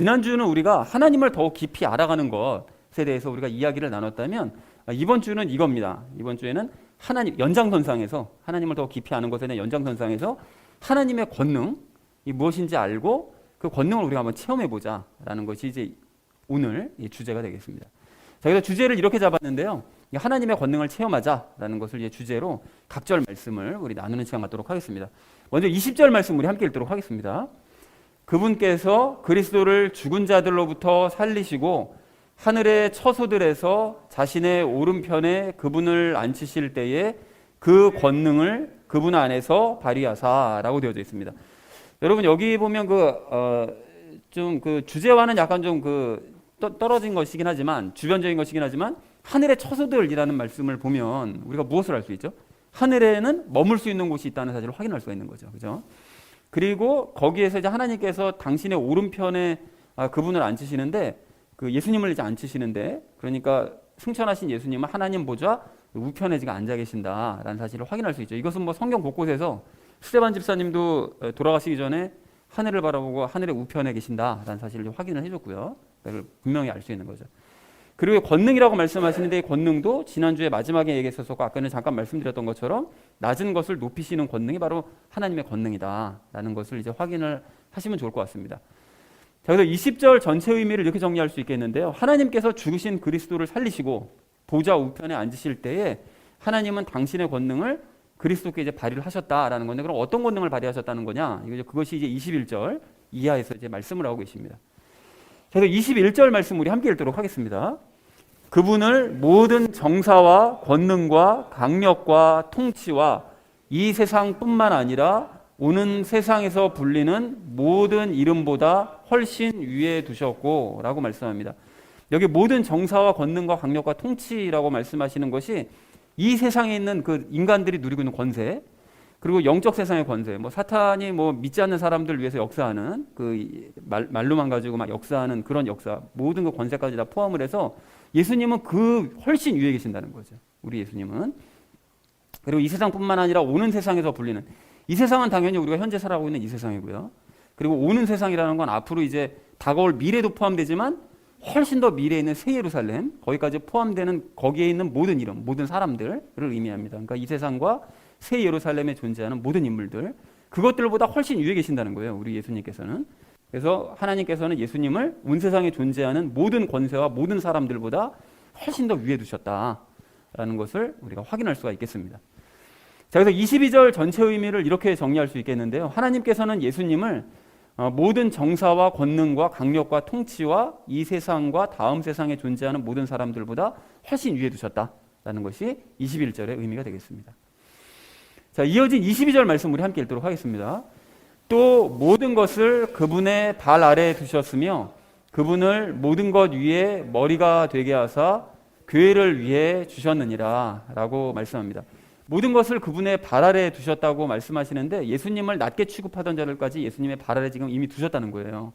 지난주는 우리가 하나님을 더 깊이 알아가는 것에 대해서 우리가 이야기를 나눴다면 이번 주는 이겁니다. 이번 주에는 하나님 연장선상에서 하나님을 더 깊이 아는 것에 대한 연장선상에서 하나님의 권능이 무엇인지 알고 그 권능을 우리가 한번 체험해보자라는 것이 이제 오늘 이 주제가 되겠습니다. 자, 그래서 주제를 이렇게 잡았는데요. 하나님의 권능을 체험하자라는 것을 이제 주제로 각절 말씀을 우리 나누는 시간 갖도록 하겠습니다. 먼저 20절 말씀 우리 함께 읽도록 하겠습니다. 그분께서 그리스도를 죽은 자들로부터 살리시고 하늘의 처소들에서 자신의 오른편에 그분을 앉히실 때에 그 권능을 그분 안에서 발휘하사라고 되어져 있습니다. 여러분 여기 보면 좀 그 주제와는 약간 좀 떨어진 것이긴 하지만 주변적인 것이긴 하지만 하늘의 처소들이라는 말씀을 보면 우리가 무엇을 알 수 있죠? 하늘에는 머물 수 있는 곳이 있다는 사실을 확인할 수가 있는 거죠. 그죠? 그리고 거기에서 이제 하나님께서 당신의 오른편에 그분을 앉히시는데 그 예수님을 이제 앉히시는데 그러니까 승천하신 예수님은 하나님 보좌 우편에 지금 앉아 계신다라는 사실을 확인할 수 있죠. 이것은 뭐 성경 곳곳에서 스데반 집사님도 돌아가시기 전에 하늘을 바라보고 하늘의 우편에 계신다라는 사실을 확인을 해줬고요. 그걸 분명히 알 수 있는 거죠. 그리고 권능이라고 말씀하시는데 이 권능도 지난주에 마지막에 얘기했었고 아까는 잠깐 말씀드렸던 것처럼 낮은 것을 높이시는 권능이 바로 하나님의 권능이다라는 것을 이제 확인을 하시면 좋을 것 같습니다. 자, 그래서 20절 전체 의미를 이렇게 정리할 수 있겠는데요. 하나님께서 죽으신 그리스도를 살리시고 보좌 우편에 앉으실 때에 하나님은 당신의 권능을 그리스도께 이제 발휘를 하셨다라는 건데 그럼 어떤 권능을 발휘하셨다는 거냐? 그것이 이제 21절 이하에서 이제 말씀을 하고 계십니다. 그래서 21절 말씀 우리 함께 읽도록 하겠습니다. 그분을 모든 정사와 권능과 강력과 통치와 이 세상뿐만 아니라 오는 세상에서 불리는 모든 이름보다 훨씬 위에 두셨고 라고 말씀합니다. 여기 모든 정사와 권능과 강력과 통치라고 말씀하시는 것이 이 세상에 있는 그 인간들이 누리고 있는 권세 그리고 영적 세상의 권세 뭐 사탄이 뭐 믿지 않는 사람들 위해서 역사하는 그 말로만 가지고 막 역사하는 그런 역사 모든 그 권세까지 다 포함을 해서 예수님은 그 훨씬 위에 계신다는 거죠. 우리 예수님은. 그리고 이 세상뿐만 아니라 오는 세상에서 불리는 이 세상은 당연히 우리가 현재 살아가고 있는 이 세상이고요. 그리고 오는 세상이라는 건 앞으로 이제 다가올 미래도 포함되지만 훨씬 더 미래에 있는 새 예루살렘 거기까지 포함되는 거기에 있는 모든 이름, 모든 사람들을 의미합니다. 그러니까 이 세상과 새 예루살렘에 존재하는 모든 인물들 그것들보다 훨씬 위에 계신다는 거예요. 우리 예수님께서는. 그래서 하나님께서는 예수님을 온 세상에 존재하는 모든 권세와 모든 사람들보다 훨씬 더 위에 두셨다라는 것을 우리가 확인할 수가 있겠습니다. 자, 그래서 22절 전체 의미를 이렇게 정리할 수 있겠는데요. 하나님께서는 예수님을 모든 정사와 권능과 강력과 통치와 이 세상과 다음 세상에 존재하는 모든 사람들보다 훨씬 위에 두셨다라는 것이 21절의 의미가 되겠습니다. 자, 이어진 22절 말씀 우리 함께 읽도록 하겠습니다. 또 모든 것을 그분의 발 아래에 두셨으며 그분을 모든 것 위에 머리가 되게 하사 교회를 위해 주셨느니라 라고 말씀합니다. 모든 것을 그분의 발 아래에 두셨다고 말씀하시는데 예수님을 낮게 취급하던 자들까지 예수님의 발 아래에 지금 이미 두셨다는 거예요.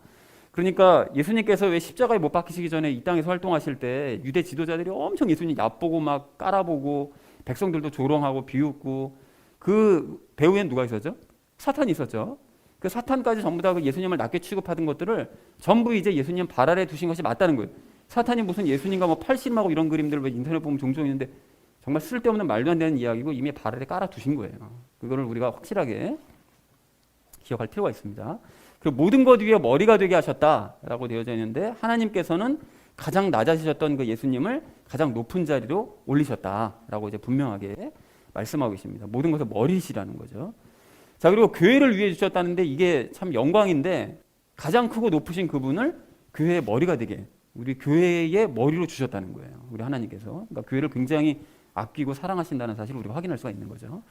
그러니까 예수님께서 왜 십자가에 못 박히시기 전에 이 땅에서 활동하실 때 유대 지도자들이 엄청 예수님 얕보고 막 깔아보고 백성들도 조롱하고 비웃고 그 배후엔 누가 있었죠? 사탄이 있었죠. 그 사탄까지 전부 다 그 예수님을 낮게 취급하던 것들을 전부 이제 예수님 발 아래에 두신 것이 맞다는 거예요. 사탄이 무슨 예수님과 뭐 팔씨름하고 이런 그림들을 인터넷 보면 종종 있는데 정말 쓸데없는 말도 안 되는 이야기고 이미 발 아래 깔아 두신 거예요. 그거를 우리가 확실하게 기억할 필요가 있습니다. 그리고 모든 것 위에 머리가 되게 하셨다라고 되어져 있는데 하나님께서는 가장 낮아지셨던 그 예수님을 가장 높은 자리로 올리셨다라고 이제 분명하게 말씀하고 계십니다. 모든 것의 머리시라는 거죠. 자, 그리고 교회를 위해 주셨다는데 이게 참 영광인데 가장 크고 높으신 그분을 교회의 머리가 되게 우리 교회의 머리로 주셨다는 거예요. 우리 하나님께서. 그러니까 교회를 굉장히 아끼고 사랑하신다는 사실을 우리가 확인할 수가 있는 거죠.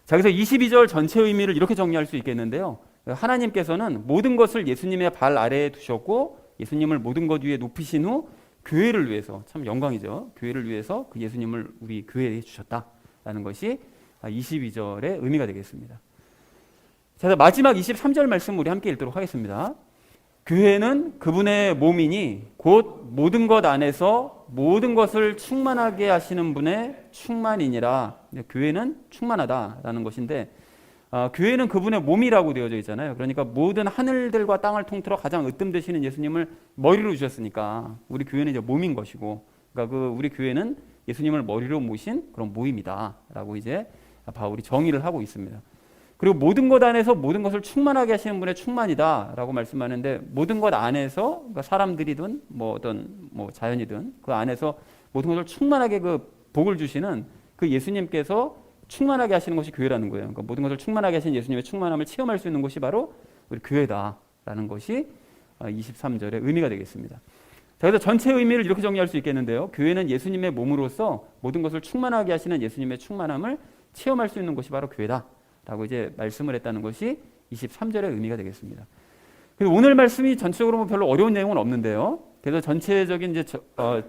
자, 그래서 22절 전체 의미를 이렇게 정리할 수 있겠는데요. 하나님께서는 모든 것을 예수님의 발 아래에 두셨고 예수님을 모든 것 위에 높이신 후 교회를 위해서 참 영광이죠. 교회를 위해서 그 예수님을 우리 교회에 주셨다라는 것이 22절의 의미가 되겠습니다. 자, 마지막 23절 말씀 우리 함께 읽도록 하겠습니다. 교회는 그분의 몸이니 곧 모든 것 안에서 모든 것을 충만하게 하시는 분의 충만이니라. 교회는 충만하다라는 것인데 교회는 그분의 몸이라고 되어져 있잖아요. 그러니까 모든 하늘들과 땅을 통틀어 가장 으뜸되시는 예수님을 머리로 주셨으니까 우리 교회는 이제 몸인 것이고, 그러니까 우리 교회는 예수님을 머리로 모신 그런 모임이다라고 이제 바울이 정의를 하고 있습니다. 그리고 모든 것 안에서 모든 것을 충만하게 하시는 분의 충만이다라고 말씀하는데, 모든 것 안에서, 그러니까 사람들이든 어떤 자연이든 그 안에서 모든 것을 충만하게 그 복을 주시는 그 예수님께서 충만하게 하시는 것이 교회라는 거예요. 그러니까 모든 것을 충만하게 하시는 예수님의 충만함을 체험할 수 있는 곳이 바로 우리 교회다라는 것이 23절의 의미가 되겠습니다. 자, 그래서 전체 의미를 이렇게 정리할 수 있겠는데요. 교회는 예수님의 몸으로서 모든 것을 충만하게 하시는 예수님의 충만함을 체험할 수 있는 곳이 바로 교회다라고 이제 말씀을 했다는 것이 23절의 의미가 되겠습니다. 그래서 오늘 말씀이 전체적으로 별로 어려운 내용은 없는데요. 그래서 전체적인 이제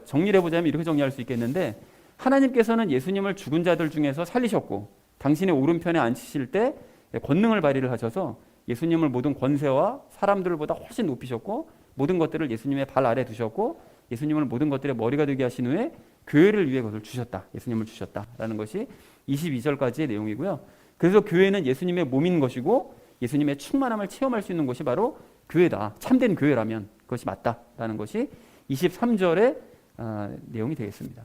정리를 해보자면 이렇게 정리할 수 있겠는데, 하나님께서는 예수님을 죽은 자들 중에서 살리셨고 당신의 오른편에 앉히실 때 권능을 발휘를 하셔서 예수님을 모든 권세와 사람들보다 훨씬 높이셨고 모든 것들을 예수님의 발 아래 두셨고 예수님을 모든 것들의 머리가 되게 하신 후에 교회를 위해 그것을 주셨다. 예수님을 주셨다라는 것이 22절까지의 내용이고요. 그래서 교회는 예수님의 몸인 것이고 예수님의 충만함을 체험할 수 있는 곳이 바로 교회다. 참된 교회라면 그것이 맞다라는 것이 23절의 내용이 되겠습니다.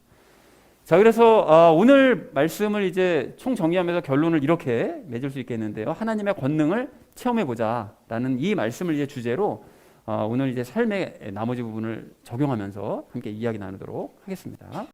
자, 그래서 오늘 말씀을 이제 총 정리하면서 결론을 이렇게 맺을 수 있겠는데요. 하나님의 권능을 체험해 보자라는 이 말씀을 이제 주제로 오늘 이제 삶의 나머지 부분을 적용하면서 함께 이야기 나누도록 하겠습니다.